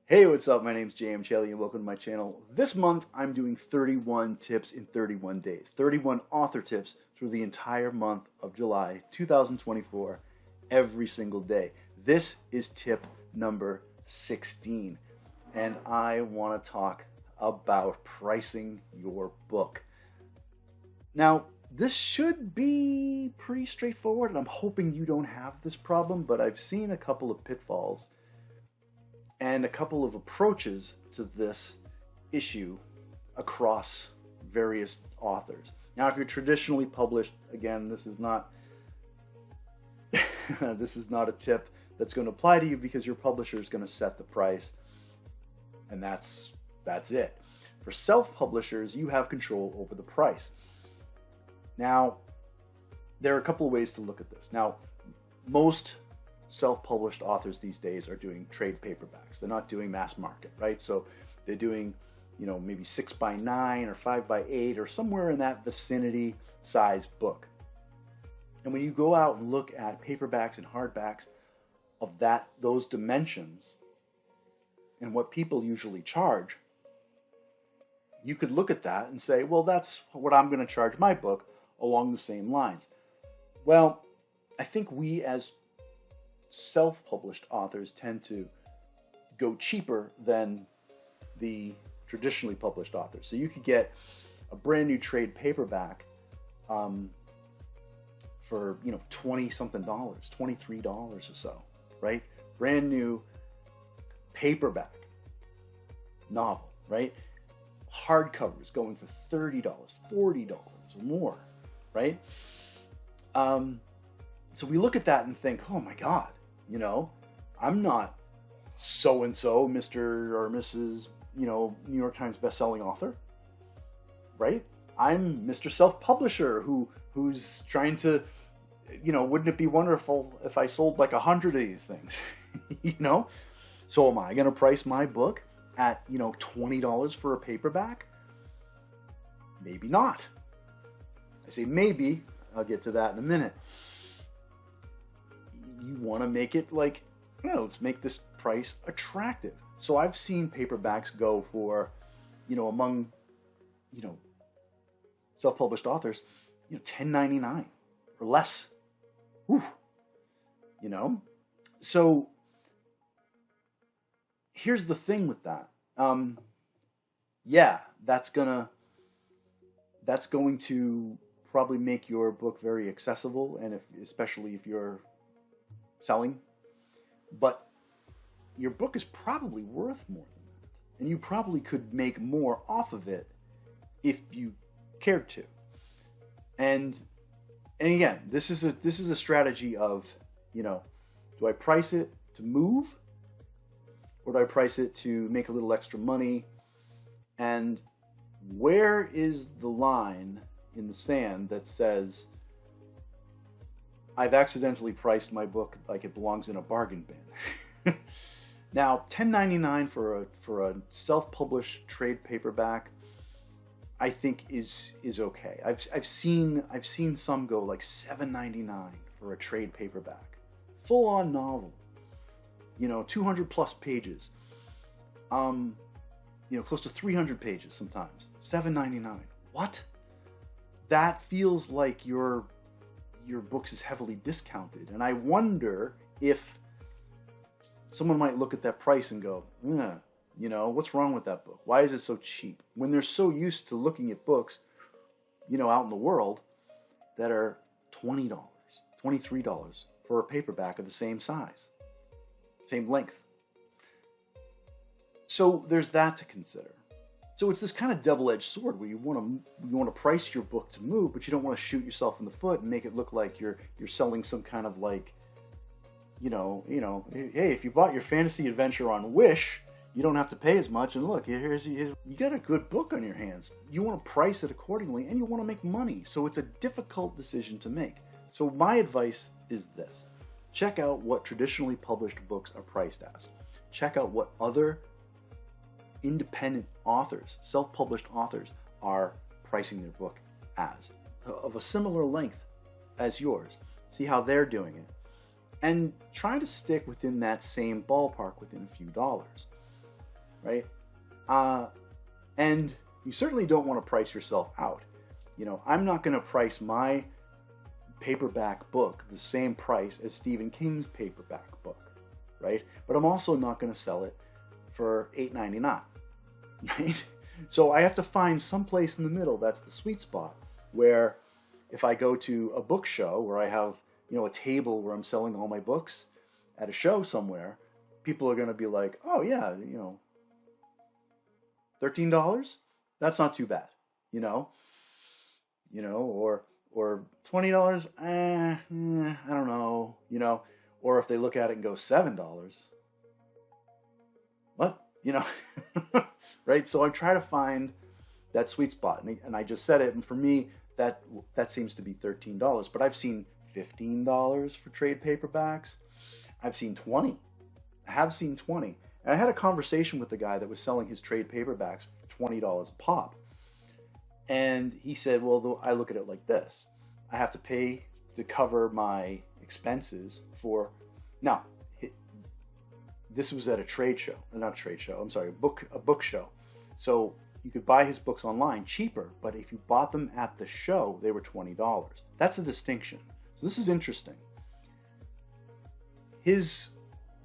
Hey, what's up? My name's JM Chelly and welcome to my channel. This month I'm doing 31 tips in 31 days. 31 author tips through the entire month of July 2024, every single day. This is tip number 16, and I want to talk about pricing your book. Now, this should be pretty straightforward, and I'm hoping you don't have this problem, but I've seen a couple of pitfalls and a couple of approaches to this issue across various authors. Now, if you're traditionally published, again, this is not this is not a tip that's going to apply to you because your publisher is going to set the price, and that's it. For self-publishers, you have control over the price. Now, there are a couple of ways to look at this. Now, most self-published authors these days are doing trade paperbacks. They're not doing mass market, right? So they're doing, maybe 6x9 or 5x8 or somewhere in that vicinity size book. And when you go out and look at paperbacks and hardbacks of those dimensions and what people usually charge, you could look at that and say, well, that's what I'm going to charge my book along the same lines. Well, I think we as self-published authors tend to go cheaper than the traditionally published authors. So you could get a brand new trade paperback for 20 something dollars, $23 or so, right? Brand new paperback novel, right? Hardcovers going for $30, $40 or more, right? So we look at that and think, oh my God, I'm not so-and-so, Mr. or Mrs., New York Times bestselling author, right? I'm Mr. Self-Publisher who's trying to, wouldn't it be wonderful if I sold like 100 of these things, So am I going to price my book at, $20 for a paperback? Maybe not. I say maybe. I'll get to that in a minute. You want to make it like, let's make this price attractive. So I've seen paperbacks go for, among, self-published authors, $10.99 or less. Whew. So here's the thing with that. Yeah, that's going to probably make your book very accessible, and especially if you're selling, but your book is probably worth more than that, and you probably could make more off of it if you cared to. And again, this is a strategy of, do I price it to move, or do I price it to make a little extra money? And where is the line in the sand that says I've accidentally priced my book like it belongs in a bargain bin? Now, $10.99 for a self-published trade paperback, I think is okay. I've seen some go like $7.99 for a trade paperback, full-on novel, 200 plus pages, close to 300 pages sometimes. $7.99. What? That feels like your books is heavily discounted, and I wonder if someone might look at that price and go, what's wrong with that book? Why is it so cheap? When they're so used to looking at books, out in the world that are $20, $23 for a paperback of the same size, same length. So there's that to consider. So it's this kind of double-edged sword where you want to price your book to move, but you don't want to shoot yourself in the foot and make it look like you're selling some kind of like, hey, if you bought your fantasy adventure on Wish, you don't have to pay as much. And look, here's you got a good book on your hands. You want to price it accordingly, and you want to make money. So it's a difficult decision to make. So my advice is this: check out what traditionally published books are priced as. Check out what other independent authors, self-published authors, are pricing their book as, of a similar length as yours. See how they're doing it. And try to stick within that same ballpark within a few dollars. right? And you certainly don't want to price yourself out. You know, I'm not going to price my paperback book the same price as Stephen King's paperback book, right? But I'm also not going to sell it for $8.99, right? So I have to find some place in the middle that's the sweet spot, where if I go to a book show where I have, you know, a table where I'm selling all my books at a show somewhere, people are going to be like, oh yeah, you know, $13? That's not too bad, you know, or $20, I don't know, you know, or if they look at it and go $7, what, you know, right? So I try to find that sweet spot, and I just said it, and for me, that seems to be $13. But I've seen $15 for trade paperbacks. I've seen 20. I have seen 20. And I had a conversation with the guy that was selling his trade paperbacks for $20 a pop. And he said, well, I look at it like this. I have to pay to cover my expenses for... Now, this was at a trade show. Not a trade show, I'm sorry, a book show. So you could buy his books online cheaper, but if you bought them at the show, they were $20. That's the distinction. So this is interesting. His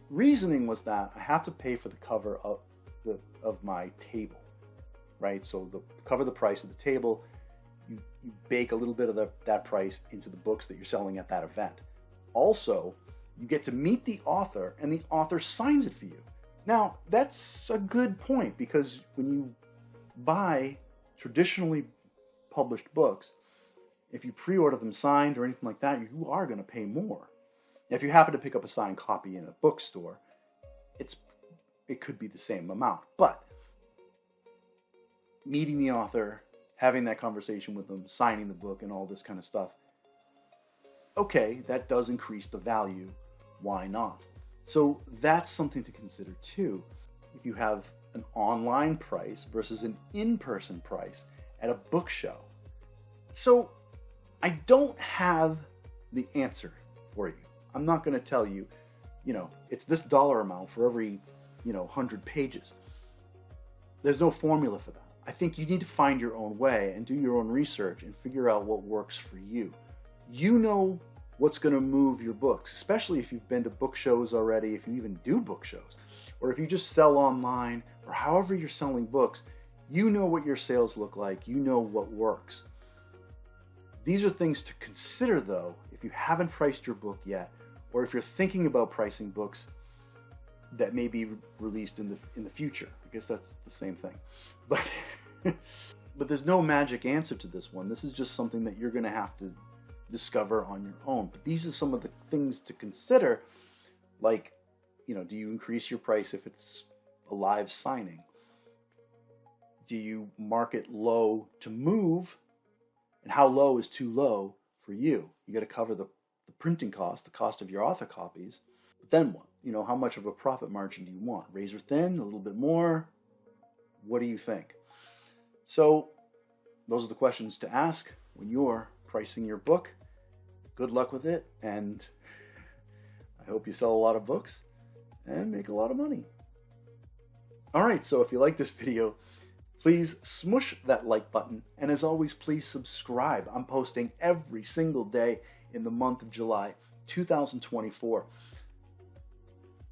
reasoning was that I have to pay for the cover of my table, right? So cover the price of the table, you bake a little bit of that price into the books that you're selling at that event. Also, you get to meet the author, and the author signs it for you. Now, that's a good point, because when you buy traditionally published books, if you pre-order them signed or anything like that, you are going to pay more. If you happen to pick up a signed copy in a bookstore, it could be the same amount. But meeting the author, having that conversation with them, signing the book, and all this kind of stuff, okay, that does increase the value. Why not? So that's something to consider too. If you have an online price versus an in-person price at a book show. So I don't have the answer for you. I'm not going to tell you, you know, it's this dollar amount for every, 100 pages. There's no formula for that. I think you need to find your own way and do your own research and figure out what works for you. You know what's going to move your books, especially if you've been to book shows already, if you even do book shows, or if you just sell online, or however you're selling books. You know what your sales look like. You know what works. These are things to consider, though, if you haven't priced your book yet, or if you're thinking about pricing books that may be released in the future. I guess that's the same thing. But but there's no magic answer to this one. This is just something that you're going to have to discover on your own. But these are some of the things to consider, like, do you increase your price if it's a live signing? Do you market low to move? And how low is too low for you? You got to cover the printing cost, the cost of your author copies. But then what? How much of a profit margin do you want? Razor thin, a little bit more? What do you think? So those are the questions to ask when you're pricing your book. Good luck with it, and I hope you sell a lot of books and make a lot of money. Alright, so if you like this video, please smush that like button, and as always, please subscribe. I'm posting every single day in the month of July 2024.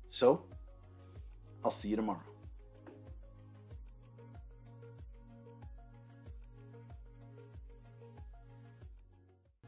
So, I'll see you tomorrow.